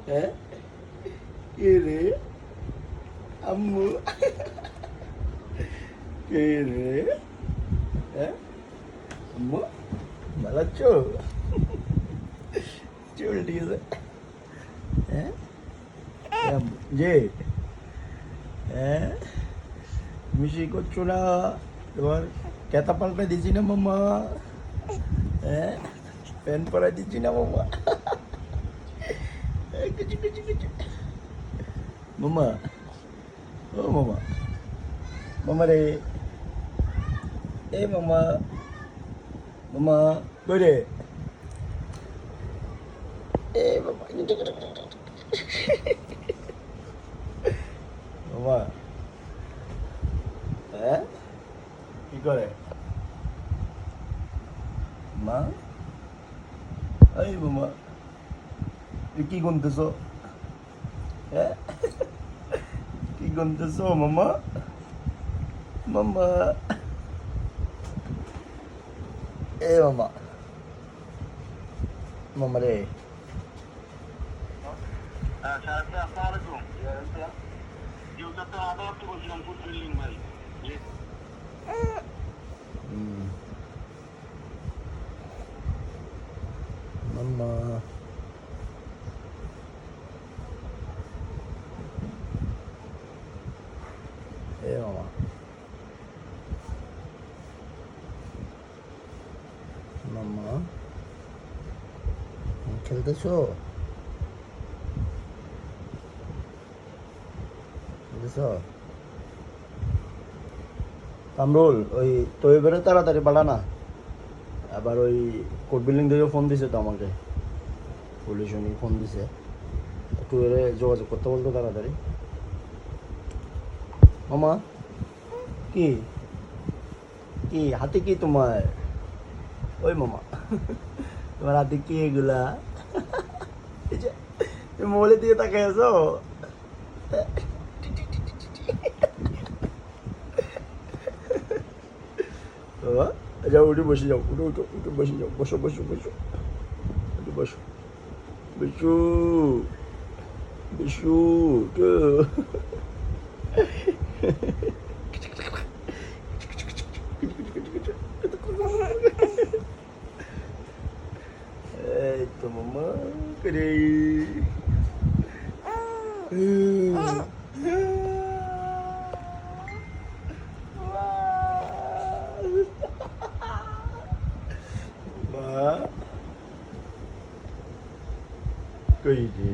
হ্যাঁ কে রে আম্মু কে রে হ্যাঁ আম্মু ভালো আছো চল ঠিক আছে হ্যাঁ যে হ্যাঁ মিশি করছো না তোমার কেতা পাল্টাই দিচ্ছি না মামা হ্যাঁ প্যান পরাই দিচ্ছি না মামা কিছু কিছু কিছু মামা ও মামা মামা রে এ মামা মামা কই রে এ বাবা মামা হ্যাঁ কি করে মা এই মামা তুই কি গুনতেছ হ্যাঁ কি গুনতেছ মামা মামা এ মামা মামা রে মামা এ মামা মামা খেলতেছো খেলতেছো কামরুল ওই তো এবারে তাড়াতাড়ি পালা না আবার ওই কোর্ট বিল্ডিং থেকে ফোন দিছে তো আমাকে পুলিশ উনি ফোন দিছে একটু এরে যোগাযোগ করতে বলতো তাড়াতাড়ি মামা কি কি হাতে কি তোমার ওই মামা তোমার হাতে কি এগুলা এই যে তুমি মোবাইলের দিকে তাকাই আছো বাবা যাও উঠে বসে যাও উঠে উঠো উঠে বসে যাও বসো বসো বসো উঠে বসো বিশু বিশু এই তো মামা করে মা কই রে